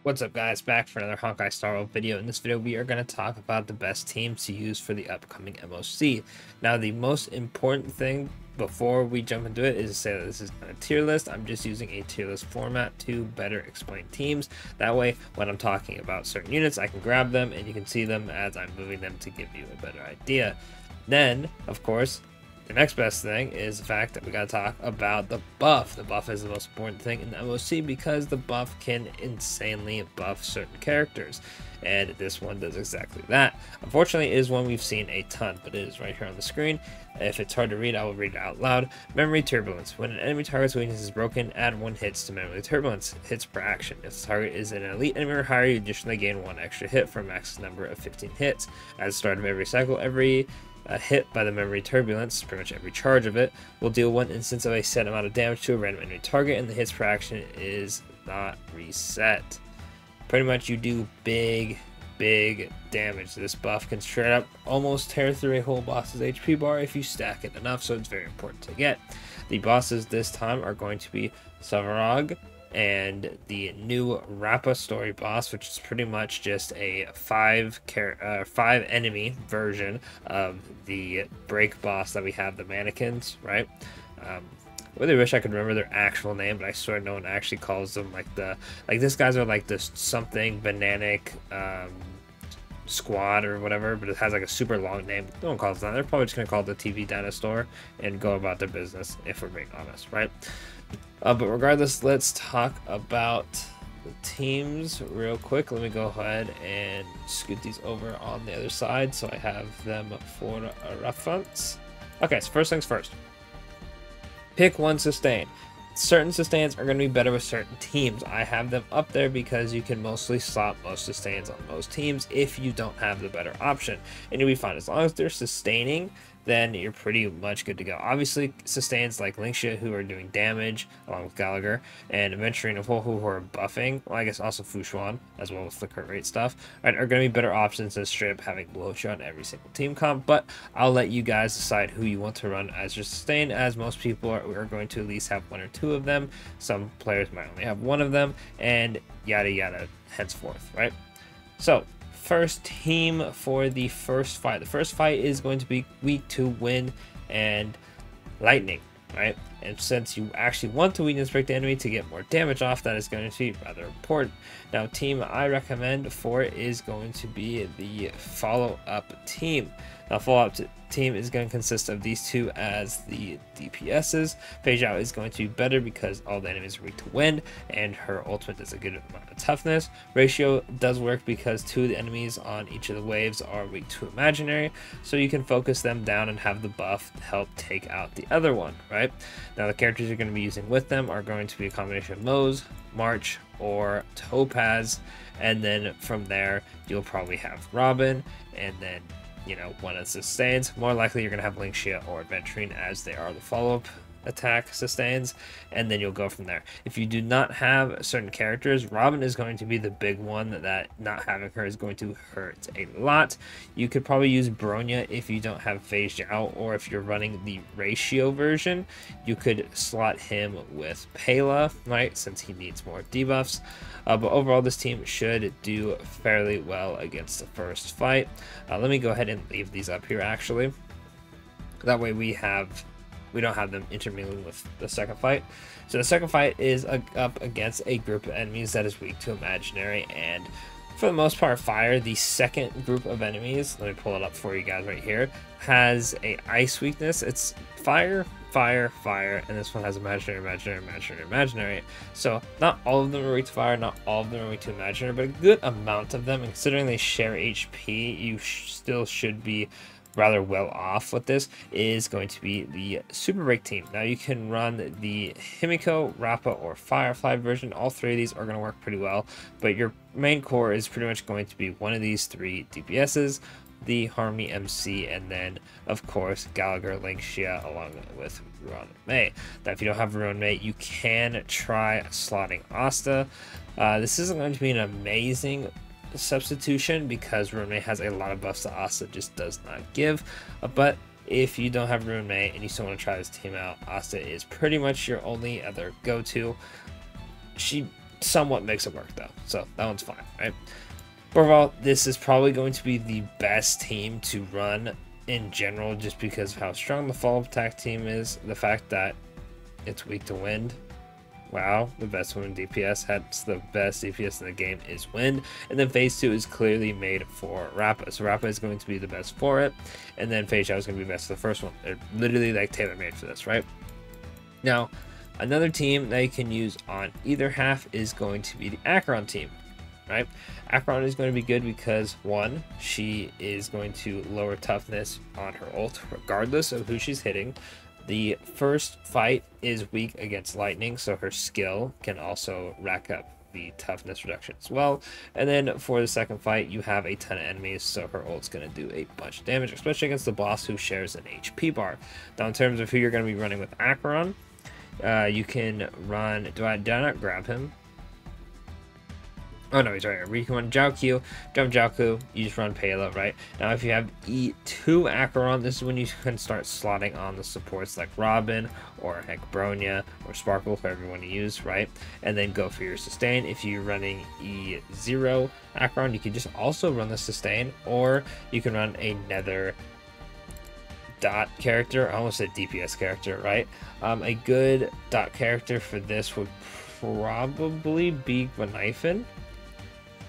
What's up guys, back for another Honkai Star Rail video. In this video we are going to talk about the best teams to use for the upcoming MOC. Now the most important thing before we jump into it is to say that this is not a tier list. I'm just using a tier list format to better explain teams. That way when I'm talking about certain units I can grab them and you can see them as I'm moving them to give you a better idea. Then of course the next best thing is the fact that we gotta talk about the buff. The buff is the most important thing in the MOC because the buff can insanely buff certain characters. And this one does exactly that. Unfortunately, it is one we've seen a ton, but it is right here on the screen. If it's hard to read, I will read it out loud. Memory Turbulence. When an enemy target's weakness is broken, add 1 hits to Memory Turbulence. Hits per action. If the target is an elite enemy or higher, you additionally gain 1 extra hit for a max number of 15 hits. At the start of every cycle, every hit by the Memory Turbulence, pretty much every charge of it, will deal 1 instance of a set amount of damage to a random enemy target, and the hits per action is not reset. Pretty much you do big damage. This buff can straight up almost tear through a whole boss's HP bar if you stack it enough, so it's very important to get. The bosses this time are going to be Savarag and the new Rappa story boss, which is pretty much just a 5 enemy version of the break boss that we have, the mannequins, right? I really wish I could remember their actual name, but I swear no one actually calls them like these guys are like this something bananic squad or whatever, but it has like a super long name. No one calls it that. They're probably just gonna call it the TV dinosaur and go about their business, if we're being honest, right? But regardless, let's talk about the teams real quick. Let me go ahead and scoot these over on the other side so I have them for reference. Okay, so first things first. Pick one sustain. Certain sustains are going to be better with certain teams. I have them up there because you can mostly slot most sustains on most teams if you don't have the better option. And you'll be fine. As long as they're sustaining, then you're pretty much good to go. Obviously, sustains like Linxia, who are doing damage, along with Gallagher, and Adventuring of who are buffing, well, I guess also Fushuan, as well with the crit rate stuff, right, are going to be better options than straight up having Blowshot on every single team comp, but I'll let you guys decide who you want to run as your sustain, as most people are going to at least have 1 or 2 of them. Some players might only have 1 of them, and yada yada henceforth, right? So, first team for the first fight. The first fight is going to be weak to Wind and Lightning, right? And since you actually want to weakness break the enemy to get more damage off, that is going to be rather important. Now, team I recommend for it is going to be the follow-up team. Now, follow-up team is going to consist of these 2 as the DPSs. Phase Out is going to be better because all the enemies are weak to Wind, and her ultimate does a good amount of toughness. Ratio does work because 2 of the enemies on each of the waves are weak to Imaginary, so you can focus them down and have the buff help take out the other one, right? Now, the characters you're going to be using with them are going to be a combination of Moze, March, or Topaz, and then from there you'll probably have Robin, and then one of the sustains. More likely you're going to have Linxia or Adventuring, as they are the follow-up attack sustains, and then you'll go from there. If you do not have certain characters, Robin is going to be the big one that not having her is going to hurt a lot. You could probably use Bronya if you don't have Phased Out, or if you're running the ratio version, you could slot him with Pela, right, since he needs more debuffs. But overall, this team should do fairly well against the first fight. Let me go ahead and leave these up here actually. That way we don't have them intermingling with the second fight. So the second fight is up against a group of enemies that is weak to Imaginary, and for the most part fire. The second group of enemies, let me pull it up for you guys right here, has a ice weakness. It's fire, fire, fire, and this one has Imaginary, Imaginary, Imaginary, Imaginary. So not all of them are weak to fire, not all of them are weak to Imaginary, but a good amount of them, and considering they share HP, you still should be rather well off with this, is going to be the Super Break team. Now you can run the Himiko, Rappa, or Firefly version. All 3 of these are going to work pretty well, but your main core is pretty much going to be one of these 3 DPSs, the Harmony MC, and then of course Gallagher, Linxia, along with Ruan Mei. Now if you don't have Ruan Mei, you can try slotting Asta. This isn't going to be an amazing substitution because Ruan Mei has a lot of buffs that Asta just does not give, but if you don't have Ruan Mei and you still want to try this team out, Asta is pretty much your only other go-to. She somewhat makes it work though, so that one's fine, right? Overall, this is probably going to be the best team to run in general, just because of how strong the follow-up attack team is. The fact that it's weak to wind. Wow, the best wind DPS. That's the best DPS in the game is wind. And then phase 2 is clearly made for Rappa. So Rappa is going to be the best for it. And then Phase Shadow is going to be best for the first one. They're literally like tailor-made for this, right? Now, another team that you can use on either half is going to be the Acheron team, right? Acheron is going to be good because, one, she is going to lower toughness on her ult regardless of who she's hitting. The first fight is weak against lightning, so her skill can also rack up the toughness reduction as well. And then for the second fight, you have a ton of enemies, so her ult's going to do a bunch of damage, especially against the boss who shares an HP bar. Now, in terms of who you're going to be running with Acheron, you can run... Did I not grab him? Oh no, he's right here. You can run Jiaoqiu, jump Jiaoqiu, you just run Payload, right? Now if you have E2 Acheron, this is when you can start slotting on the supports like Robin, or heck Bronya, or Sparkle, whoever you want to use, right? And then go for your sustain. If you're running E0 Acheron, you can just also run the sustain, or you can run another dot character. I almost said DPS character, right? A good dot character for this would probably be Gwenaifen,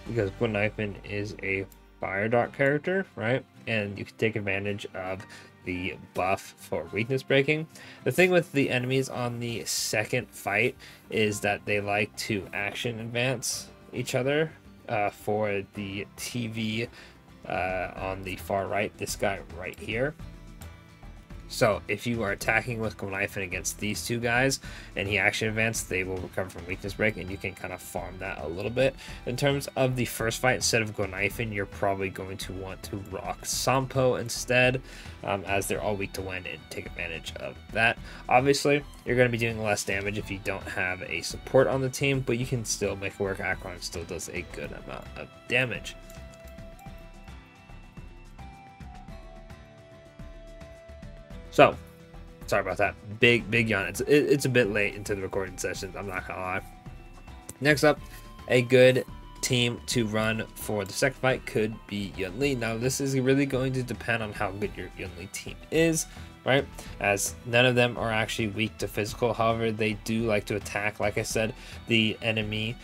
because Gwenaifen is a fire dot character, right? And you can take advantage of the buff for weakness breaking. The thing with the enemies on the second fight is that they like to action advance each other. For the TV on the far right, this guy right here. So if you are attacking with Gwenaifen against these two guys and he action advanced, they will recover from weakness break, and you can kind of farm that a little bit. In terms of the first fight, instead of Gwenaifen, you're probably going to want to rock Sampo instead, as they're all weak to wind, and take advantage of that. Obviously, you're going to be doing less damage if you don't have a support on the team, but you can still make it work. Acheron still does a good amount of damage. So, sorry about that. Big yawn. It's a bit late into the recording sessions, I'm not gonna lie. Next up, a good team to run for the second fight could be Yunli. Now, this is really going to depend on how good your Yunli team is, right? As none of them are actually weak to physical. However, they do like to attack. Like I said, the enemy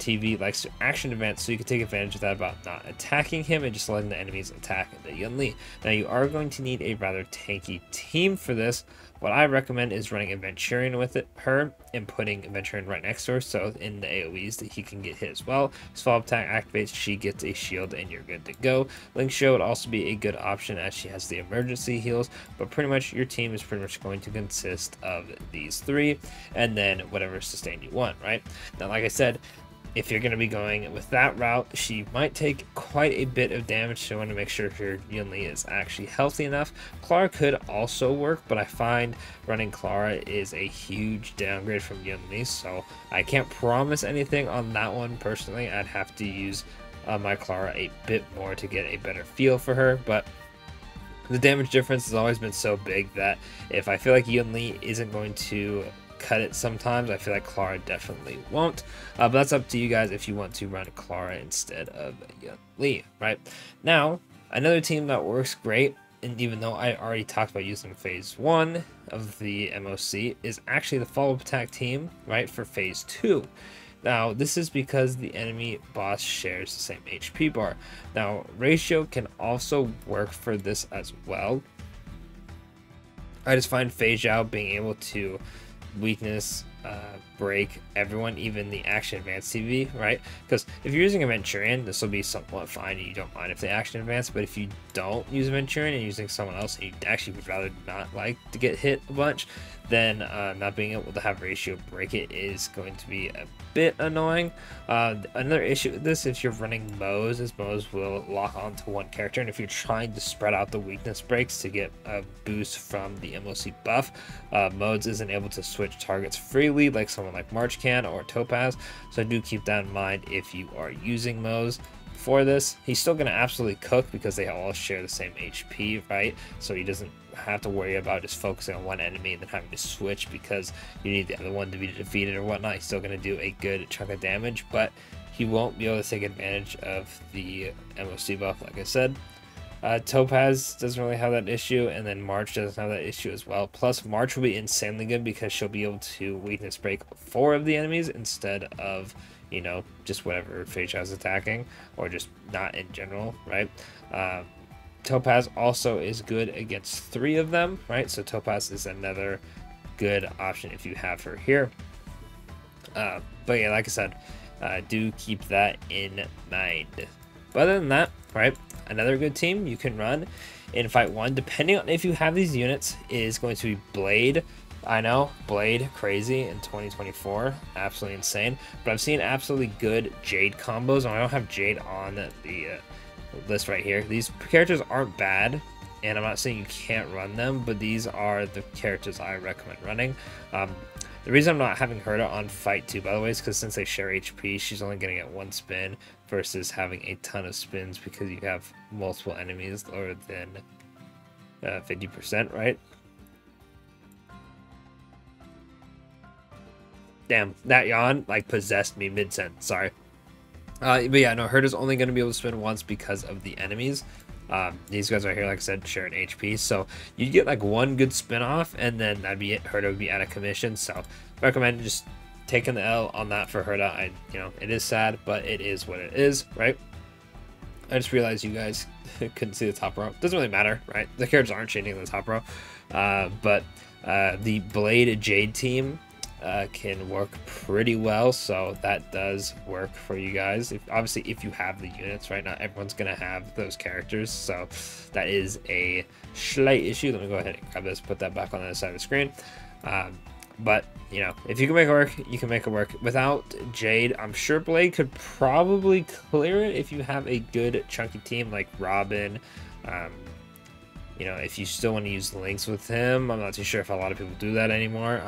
TV likes to action advance, so you can take advantage of that about not attacking him and just letting the enemies attack the Yunli. Now, you are going to need a rather tanky team for this. What I recommend is running Adventurian with her and putting Adventurian right next to her, so in the AoEs that he can get hit as well. His follow-up attack activates, she gets a shield, and you're good to go. Link Show would also be a good option as she has the emergency heals, but pretty much your team is pretty much going to consist of these three, and then whatever sustain you want, right? Now, like I said, if you're going to be going with that route, she might take quite a bit of damage, so you want to make sure your Yunli is actually healthy enough. Clara could also work, but I find running Clara is a huge downgrade from Yunli, so I can't promise anything on that one personally. I'd have to use my Clara a bit more to get a better feel for her, but the damage difference has always been so big that if I feel like Yunli isn't going to cut it sometimes, I feel like Clara definitely won't, but that's up to you guys if you want to run Clara instead of Yunli, right? Now, another team that works great, and even though I already talked about using phase 1 of the MOC, is actually the follow-up attack team, right, for phase 2. Now, this is because the enemy boss shares the same HP bar. Now, ratio can also work for this as well. I just find Phase Zhao being able to weakness break everyone, even the action advance TV, right? Because if you're using a Venturian, this will be somewhat fine and you don't mind if they action advance, but if you don't use a Venturian and using someone else and you actually would rather not like to get hit a bunch, then not being able to have ratio break it is going to be a bit annoying. Another issue with this, if you're running Moze, is Moze will lock onto one character, and if you're trying to spread out the weakness breaks to get a boost from the MOC buff, Moze isn't able to switch targets freely like someone like March can or Topaz, so do keep that in mind if you are using Moze. for this. He's still going to absolutely cook because they all share the same HP, right? So he doesn't have to worry about just focusing on one enemy and then having to switch because you need the other one to be defeated or whatnot. He's still going to do a good chunk of damage, but he won't be able to take advantage of the MOC buff, like I said. Topaz doesn't really have that issue, and then March doesn't have that issue as well. Plus, March will be insanely good because she'll be able to weakness break 4 of the enemies instead of, you know, just whatever Fei is attacking, or just not in general, right? Topaz also is good against 3 of them, right? So Topaz is another good option if you have her here. But yeah, like I said, do keep that in mind. But other than that, right, another good team you can run in Fight 1, depending on if you have these units, is going to be Blade. I know, Blade, crazy in 2024, absolutely insane. But I've seen absolutely good Jade combos, and I don't have Jade on the list right here. These characters aren't bad, and I'm not saying you can't run them, but these are the characters I recommend running. The reason I'm not having Herta on Fight 2, by the way, is because since they share HP, she's only going to get 1 spin versus having a ton of spins because you have multiple enemies lower than 50%, right? Damn, that yawn like possessed me mid-sentence, sorry. But yeah, no, Herta's only going to be able to spin once because of the enemies. These guys right here, like I said, share an HP, so you get like 1 good spin off, and then that'd be it. Herta would be out of commission, so I recommend just taking the L on that for Herta. You know, it is sad, but it is what it is, right? I just realized you guys couldn't see the top row. Doesn't really matter, right? The characters aren't changing in the top row, but the Blade Jade team can work pretty well, so that does work for you guys. Obviously, if you have the units, right? Not everyone's gonna have those characters, so that is a slight issue. Let me go ahead and grab this, put that back on the other side of the screen. But you know, if you can make it work, you can make it work. Without Jade, I'm sure Blade could probably clear it if you have a good chunky team like Robin. You know, if you still want to use links with him, I'm not too sure if a lot of people do that anymore.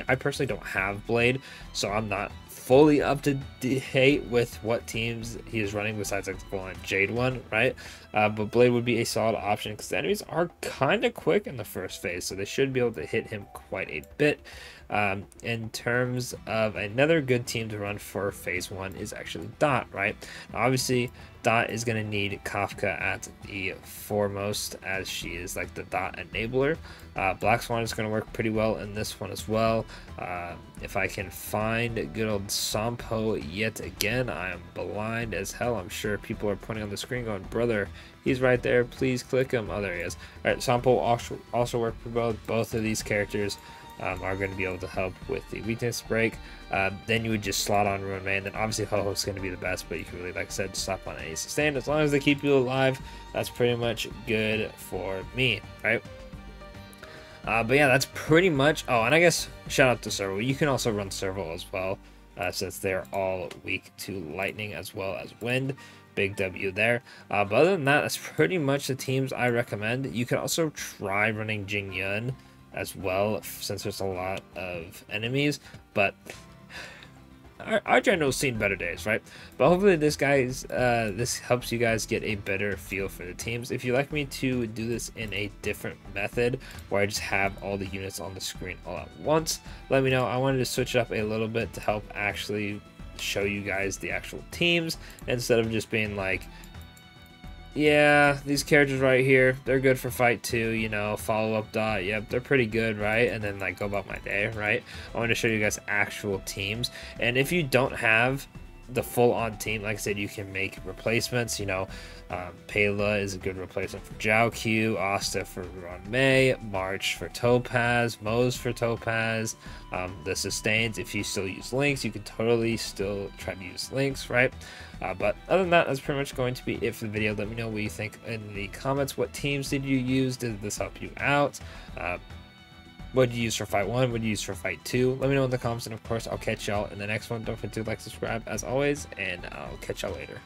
I personally don't have Blade, so I'm not fully up to date with what teams he is running besides like the full-on Jade one, right? But Blade would be a solid option because the enemies are kind of quick in the first phase, so they should be able to hit him quite a bit. In terms of another good team to run for phase 1 is actually Dot, right? Now, obviously, Dot is going to need Kafka at the foremost, as she is like the Dot enabler. Black Swan is going to work pretty well in this one as well. If I can find good old Sampo yet again, I am blind as hell. I'm sure people are pointing on the screen going, brother, he's right there, please click him. Oh, there he is. All right, Sampo also work pretty well. Both of these characters are going to be able to help with the weakness break. Then you would just slot on Ruin Man. Then obviously Ho-Ho is going to be the best, but you can really, like I said, slap on any sustain. As long as they keep you alive, that's pretty much good for me, right? But yeah, that's pretty much... Oh, and I guess shout out to Serval. You can also run Serval as well, since they're all weak to lightning as well as wind. Big W there. But other than that, that's pretty much the teams I recommend. You can also try running Jing Yun as well, since there's a lot of enemies, but our general's seen better days, right? But hopefully this helps you guys get a better feel for the teams. If you'd like me to do this in a different method where I just have all the units on the screen all at once, let me know. I wanted to switch it up a little bit to help actually show you guys the actual teams instead of just being like, yeah, these characters right here, they're good for fight 2, you know, follow-up Dot, yep, they're pretty good, right? And then, like, go about my day, right? I want to show you guys actual teams. And if you don't have the full-on team, like I said, you can make replacements, you know. Pela is a good replacement for Zhao Q, Asta for Ron Mei, March for Topaz, Mose for Topaz. The sustains, if you still use links, you can totally still try to use links, right? But other than that, that's pretty much going to be it for the video. Let me know what you think in the comments. What teams did you use? Did this help you out? What did you use for fight 1? What did you use for fight 2? Let me know in the comments, and of course, I'll catch y'all in the next one. Don't forget to like, subscribe as always, and I'll catch y'all later.